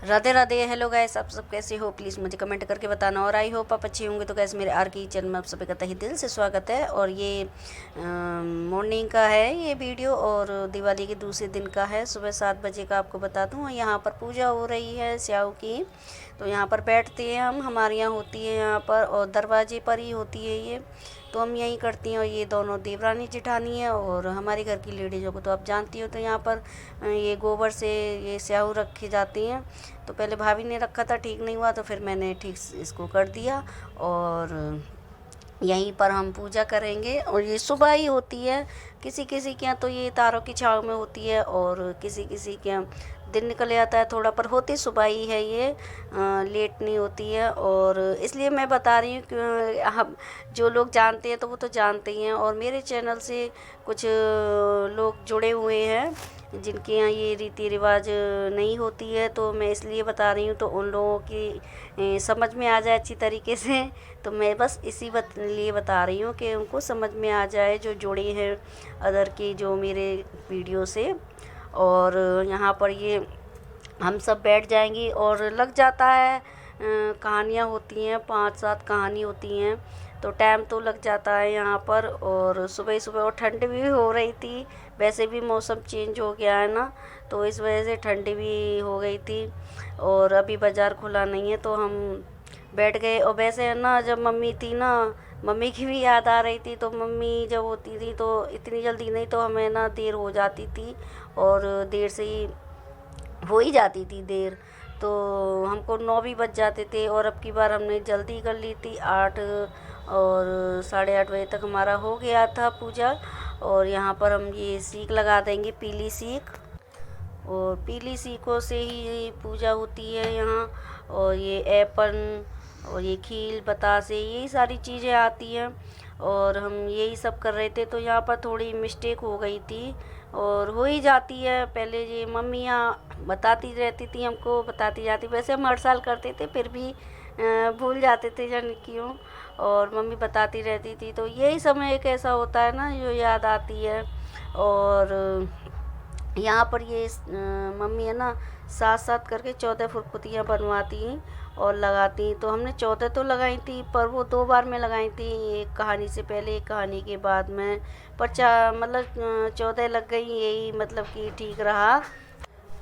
Radhe Radhe. Hello guys, आप सब कैसे हो? प्लीज़ मुझे कमेंट करके बताना। और आई होप आप अच्छे होंगे। तो गाइस, मेरे आर के किचन में आप सभी का तहे दिल से स्वागत है। और ये मॉर्निंग का है ये वीडियो, और दिवाली के दूसरे दिन का है। सुबह 7 बजे का आपको बता दूँ। यहाँ पर पूजा हो रही है स्याऊ की। तो यहाँ पर बैठते हैं हम, हमारे यहाँ होती है यहाँ पर, और दरवाजे पर ही होती है ये। तो हम यहीं करती हैं। और ये दोनों देवरानी जेठानी है, और हमारे घर की लेडीज़ों को तो आप जानती हो। तो यहाँ पर ये गोबर से ये स्याऊ रखी जाती हैं। तो पहले भाभी ने रखा था, ठीक नहीं हुआ, तो फिर मैंने ठीक इसको कर दिया। और यहीं पर हम पूजा करेंगे। और ये सुबह ही होती है। किसी किसी के यहाँ तो ये तारों की छाँव में होती है, और किसी किसी के यहाँ दिन निकल जाता है थोड़ा, पर होती सुबह ही है ये, लेट नहीं होती है। और इसलिए मैं बता रही हूँ कि हम जो लोग जानते हैं तो वो तो जानते ही हैं, और मेरे चैनल से कुछ लोग जुड़े हुए हैं जिनके यहाँ ये रीति रिवाज नहीं होती है। तो मैं इसलिए बता रही हूँ, तो उन लोगों की समझ में आ जाए अच्छी तरीके से। तो मैं बस इसी लिए बता रही हूँ कि उनको समझ में आ जाए, जो जुड़े हैं अदर के जो मेरे वीडियो से। और यहाँ पर ये हम सब बैठ जाएंगी, और लग जाता है, कहानियाँ होती हैं, 5-7 कहानी होती हैं। तो टाइम तो लग जाता है यहाँ पर। और सुबह सुबह और ठंड भी हो रही थी। वैसे भी मौसम चेंज हो गया है ना, तो इस वजह से ठंड भी हो गई थी। और अभी बाज़ार खुला नहीं है, तो हम बैठ गए। और वैसे है ना, जब मम्मी थी ना, मम्मी की भी याद आ रही थी। तो मम्मी जब होती थी तो इतनी जल्दी नहीं, तो हमें ना देर हो जाती थी, और देर से ही हो ही जाती थी देर। तो हमको 9 भी बज जाते थे। और अब की बार हमने जल्दी कर ली थी, 8 और 8:30 बजे तक हमारा हो गया था पूजा। और यहाँ पर हम ये सीख लगा देंगे, पीली सीख, और पीली सीखों से ही पूजा होती है यहाँ। और ये एपन, और ये खील बतासे, यही सारी चीज़ें आती हैं। और हम यही सब कर रहे थे। तो यहाँ पर थोड़ी मिस्टेक हो गई थी, और हो ही जाती है। पहले ये मम्मियाँ बताती रहती थी, हमको बताती जाती। वैसे हम हर साल करते थे, फिर भी भूल जाते थे जाने क्यों। और मम्मी बताती रहती थी। तो यही समय एक ऐसा होता है ना, जो याद आती है। और यहाँ पर ये मम्मी है ना, साथ साथ करके 14 फुटपुतियाँ बनवाती और लगाती। तो हमने 14 तो लगाई थी, पर वो 2 बार में लगाई थी, एक कहानी से पहले एक कहानी के बाद में। पर मतलब 14 लग गई, यही मतलब कि ठीक रहा,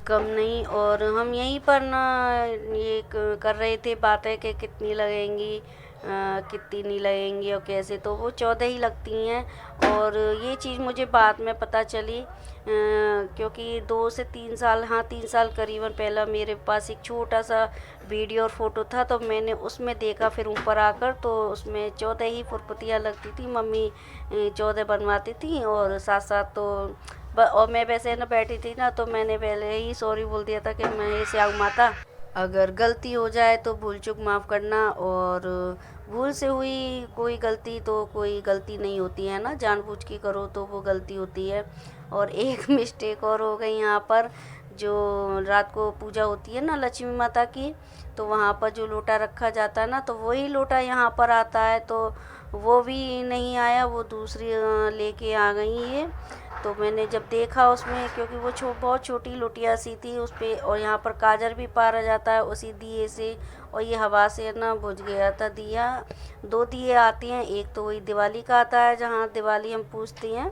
कम नहीं। और हम यहीं पर ना ये कर रहे थे बातें कि कितनी लगेंगी, कितनी नहीं लगेंगी और कैसे। तो वो 14 ही लगती हैं। और ये चीज़ मुझे बाद में पता चली, क्योंकि 2 से 3 साल, हाँ 3 साल करीबन पहला मेरे पास एक छोटा सा वीडियो और फोटो था। तो मैंने उसमें देखा फिर ऊपर आकर, तो उसमें 14 ही फुटपुतियाँ लगती थी। मम्मी 14 बनवाती थी, और साथ साथ तो और मैं वैसे ना बैठी थी ना, तो मैंने पहले ही सॉरी बोल दिया था कि मैं ये स्याऊ माता, अगर गलती हो जाए तो भूल चूक माफ़ करना। और भूल से हुई कोई गलती तो कोई गलती नहीं होती है ना, जानबूझ के करो तो वो गलती होती है। और एक मिस्टेक और हो गई यहाँ पर। जो रात को पूजा होती है ना लक्ष्मी माता की, तो वहाँ पर जो लोटा रखा जाता है ना, तो वही लोटा यहाँ पर आता है। तो वो भी नहीं आया, वो दूसरी लेके आ गई ये। तो मैंने जब देखा उसमें, क्योंकि वो बहुत छोटी लोटिया सी थी उस पर, और यहाँ पर काजर भी पारा जाता है उसी दिए से। और ये हवा से ना बुझ गया था दिया। 2 दिए आती हैं, एक तो वही दिवाली का आता है, जहाँ दिवाली हम पूजती हैं,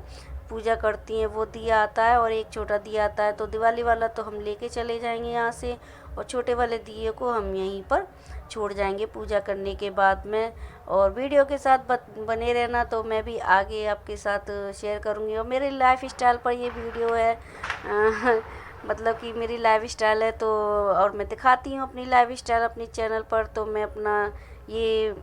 पूजा करती हैं, वो दिया आता है। और एक छोटा दिया आता है। तो दिवाली वाला तो हम लेके चले जाएंगे यहाँ से, और छोटे वाले दिए को हम यहीं पर छोड़ जाएंगे पूजा करने के बाद में। और वीडियो के साथ बने रहना, तो मैं भी आगे आपके साथ शेयर करूँगी। और मेरे लाइफ स्टाइल पर ये वीडियो है, मतलब कि मेरी लाइफ स्टाइल है। तो और मैं दिखाती हूँ अपनी लाइफ स्टाइल अपनी चैनल पर। तो मैं अपना ये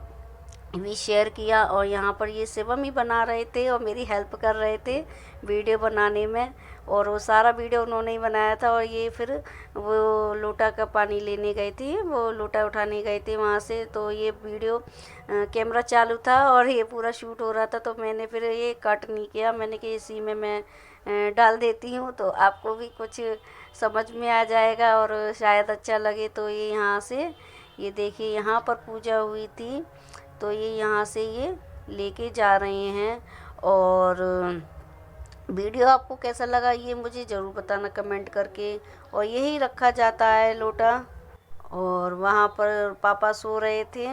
भी शेयर किया। और यहाँ पर ये शिवम ही बना रहे थे और मेरी हेल्प कर रहे थे वीडियो बनाने में। और वो सारा वीडियो उन्होंने ही बनाया था। और ये फिर वो लोटा का पानी लेने गए थे, वो लोटा उठाने गए थे वहाँ से। तो ये वीडियो कैमरा चालू था और ये पूरा शूट हो रहा था। तो मैंने फिर ये कट नहीं किया, मैंने कि इसी में मैं डाल देती हूँ, तो आपको भी कुछ समझ में आ जाएगा और शायद अच्छा लगे। तो ये यहाँ से, ये देखिए यहाँ पर पूजा हुई थी, तो ये यहाँ से ये लेके जा रहे हैं। और वीडियो आपको कैसा लगा ये मुझे ज़रूर बताना कमेंट करके। और यही रखा जाता है लोटा। और वहाँ पर पापा सो रहे थे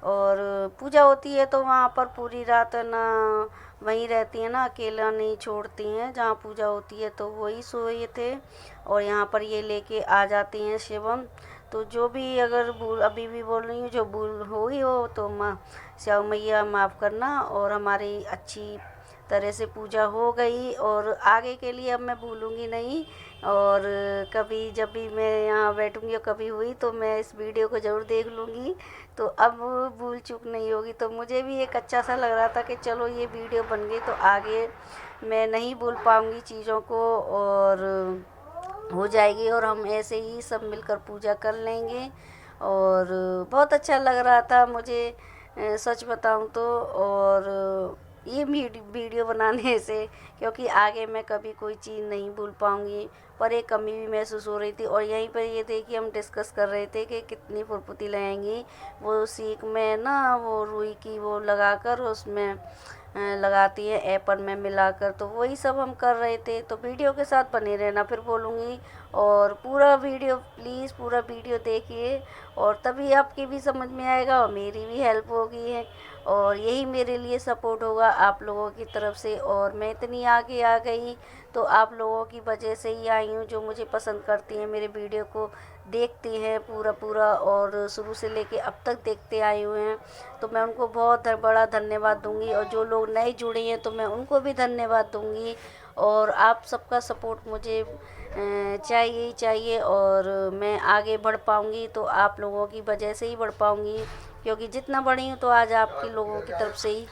और पूजा होती है तो वहाँ पर पूरी रात ना वहीं रहती है ना, अकेला नहीं छोड़ती हैं। जहाँ पूजा होती है तो वही सोए थे और यहाँ पर ये लेके आ जाती हैं शिवम। तो जो भी अगर भूल, अभी भी बोल रही हूँ, जो भूल हुई हो तो माँ श्याम मैया माफ़ करना। और हमारी अच्छी तरह से पूजा हो गई और आगे के लिए अब मैं भूलूंगी नहीं। और कभी जब भी मैं यहाँ बैठूंगी और कभी हुई तो मैं इस वीडियो को ज़रूर देख लूँगी, तो अब भूल चूक नहीं होगी। तो मुझे भी एक अच्छा सा लग रहा था कि चलो ये वीडियो बन गई तो आगे मैं नहीं भूल पाऊँगी चीज़ों को और हो जाएगी और हम ऐसे ही सब मिलकर पूजा कर लेंगे। और बहुत अच्छा लग रहा था मुझे, सच बताऊं तो। और ये वीडियो बनाने से, क्योंकि आगे मैं कभी कोई चीज़ नहीं भूल पाऊंगी, पर एक कमी भी महसूस हो रही थी। और यहीं पर ये थे कि हम डिस्कस कर रहे थे कि कितनी फुरपुती लगाएंगी। वो सीख में ना वो रुई की वो लगाकर उसमें लगाती है एप्पल में मिलाकर, तो वही सब हम कर रहे थे। तो वीडियो के साथ बने रहना, फिर बोलूँगी। और पूरा वीडियो प्लीज़ पूरा वीडियो देखिए और तभी आपकी भी समझ में आएगा और मेरी भी हेल्प होगी है और यही मेरे लिए सपोर्ट होगा आप लोगों की तरफ से। और मैं इतनी आगे आ गई तो आप लोगों की वजह से ही आई हूँ, जो मुझे पसंद करती हैं, मेरे वीडियो को देखती हैं पूरा पूरा और शुरू से लेके अब तक देखते आए हुए हैं। तो मैं उनको बहुत बड़ा धन्यवाद दूंगी और जो लोग नए जुड़े हैं तो मैं उनको भी धन्यवाद दूंगी। और आप सबका सपोर्ट मुझे चाहिए ही चाहिए और मैं आगे बढ़ पाऊंगी तो आप लोगों की वजह से ही बढ़ पाऊंगी, क्योंकि जितना बढ़ी हूँ तो आज आपके लोगों की तरफ से ही।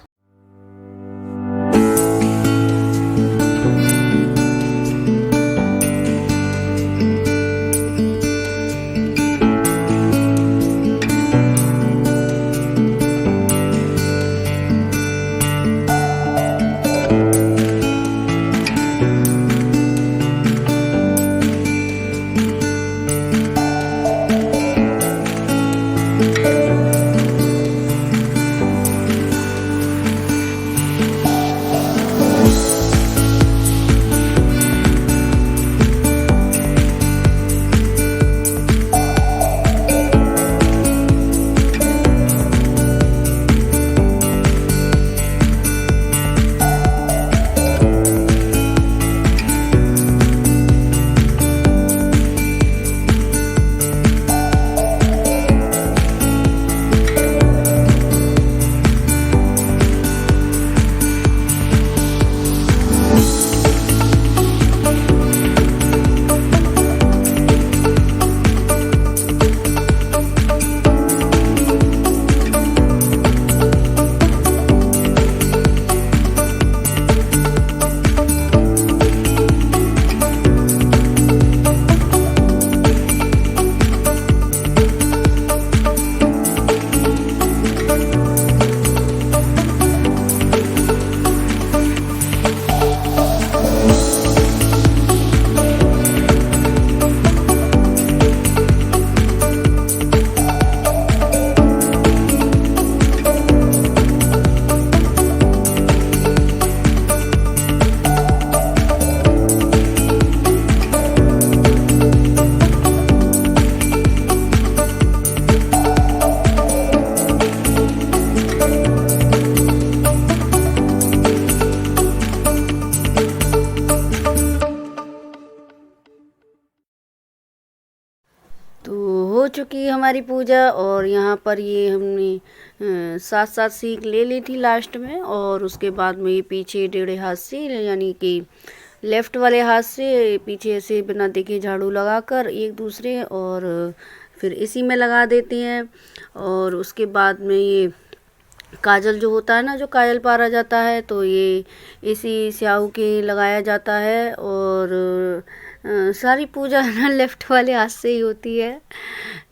तो हो चुकी हमारी पूजा और यहाँ पर ये हमने सात सात सीख ले ली थी लास्ट में। और उसके बाद में ये पीछे टेढ़े हाथ से, यानी कि लेफ़्ट वाले हाथ से पीछे से बिना देखे झाड़ू लगाकर एक दूसरे और फिर इसी में लगा देती हैं। और उसके बाद में ये काजल जो होता है ना, जो काजल पारा जाता है, तो ये इसी स्याहू के लगाया जाता है। और सारी पूजा ना लेफ़्ट वाले हाथ से ही होती है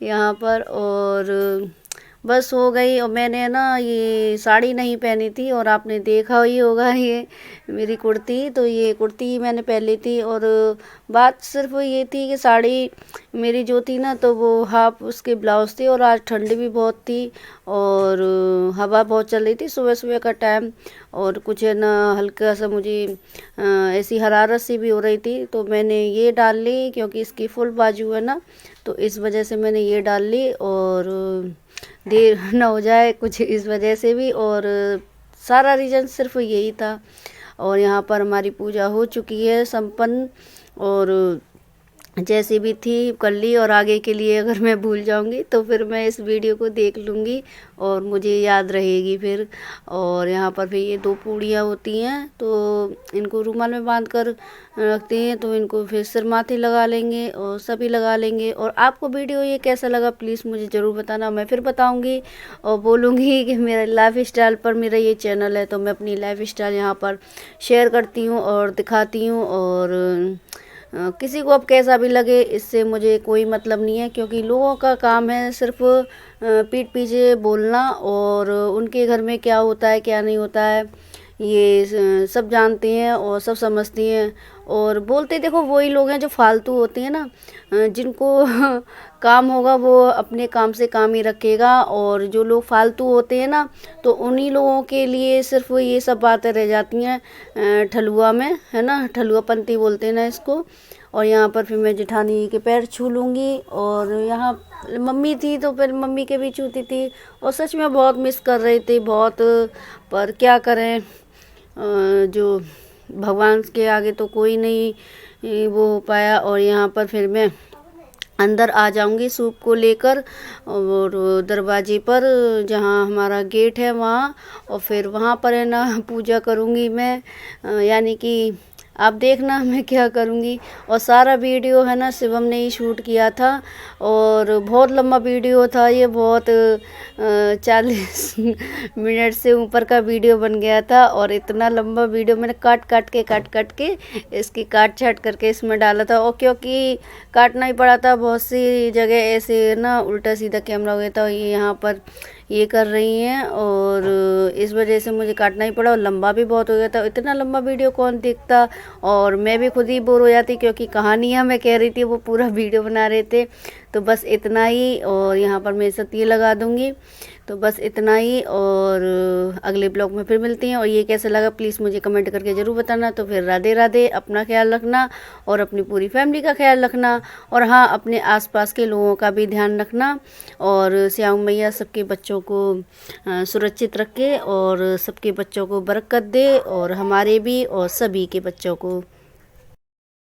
यहाँ पर। और बस हो गई। और मैंने ना ये साड़ी नहीं पहनी थी, और आपने देखा ही होगा ये मेरी कुर्ती, तो ये कुर्ती ही मैंने पहन ली थी। और बात सिर्फ ये थी कि साड़ी मेरी जो थी ना, तो वो हाफ उसके ब्लाउज थी, और आज ठंडी भी बहुत थी, और हवा बहुत चल रही थी सुबह सुबह का टाइम, और कुछ है ना हल्का सा मुझे ऐसी हरारत सी भी हो रही थी। तो मैंने ये डाल ली, क्योंकि इसकी फुल बाजू है ना, तो इस वजह से मैंने ये डाल ली, और देर ना हो जाए कुछ इस वजह से भी, और सारा रीज़न सिर्फ यही था। और यहाँ पर हमारी पूजा हो चुकी है संपन्न, और जैसी भी थी कर ली। और आगे के लिए अगर मैं भूल जाऊंगी तो फिर मैं इस वीडियो को देख लूँगी और मुझे याद रहेगी फिर। और यहाँ पर फिर ये 2 पूड़ियाँ होती हैं, तो इनको रुमाल में बांध कर रखते हैं, तो इनको फिर सिर माथे लगा लेंगे और सभी लगा लेंगे। और आपको वीडियो ये कैसा लगा प्लीज़ मुझे ज़रूर बताना, मैं फिर बताऊँगी और बोलूँगी कि मेरा लाइफ स्टाइल पर मेरा ये चैनल है, तो मैं अपनी लाइफ स्टाइल यहाँ पर शेयर करती हूँ और दिखाती हूँ। और किसी को अब कैसा भी लगे इससे मुझे कोई मतलब नहीं है, क्योंकि लोगों का काम है सिर्फ पीठ पीछे बोलना, और उनके घर में क्या होता है क्या नहीं होता है ये सब जानते हैं और सब समझती हैं। और बोलते देखो वही लोग हैं जो फालतू होते हैं ना, जिनको काम होगा वो अपने काम से काम ही रखेगा, और जो लोग फालतू होते हैं ना, तो उन्हीं लोगों के लिए सिर्फ ये सब बातें रह जाती हैं ठलुआ में, है ना, ठलुआपंती बोलते हैं ना इसको। और यहाँ पर फिर मैं जेठानी के पैर छू लूँगी, और यहाँ मम्मी थी तो फिर मम्मी के भी छूती थी, और सच में बहुत मिस कर रही थी बहुत। पर क्या करें, जो भगवान के आगे तो कोई नहीं वो हो पाया। और यहाँ पर फिर मैं अंदर आ जाऊंगी सूप को लेकर, और दरवाजे पर जहाँ हमारा गेट है वहाँ, और फिर वहाँ पर है ना पूजा करूँगी मैं, यानी कि आप देखना मैं क्या करूँगी। और सारा वीडियो है ना शिवम ने ही शूट किया था, और बहुत लंबा वीडियो था ये, बहुत 40 मिनट से ऊपर का वीडियो बन गया था। और इतना लंबा वीडियो मैंने काट काट के इसकी काट छाट करके इसमें डाला था, और क्योंकि काटना ही पड़ा था, बहुत सी जगह ऐसे ना उल्टा सीधा कैमरा हो गया था, ये यहाँ पर ये कर रही हैं, और इस वजह से मुझे काटना ही पड़ा, और लंबा भी बहुत हो गया था। इतना लंबा वीडियो कौन देखता, और मैं भी खुद ही बोर हो जाती, क्योंकि कहानियाँ मैं कह रही थी वो पूरा वीडियो बना रहे थे। तो बस इतना ही, और यहाँ पर मैं सत्य लगा दूँगी। तो बस इतना ही, और अगले ब्लॉग में फिर मिलती हैं। और ये कैसा लगा प्लीज़ मुझे कमेंट करके ज़रूर बताना। तो फिर राधे राधे, अपना ख्याल रखना और अपनी पूरी फैमिली का ख्याल रखना, और हाँ अपने आसपास के लोगों का भी ध्यान रखना। और श्याम मैया सबके बच्चों को सुरक्षित रखे, और सबके बच्चों को बरकत दे, और हमारे भी और सभी के बच्चों को।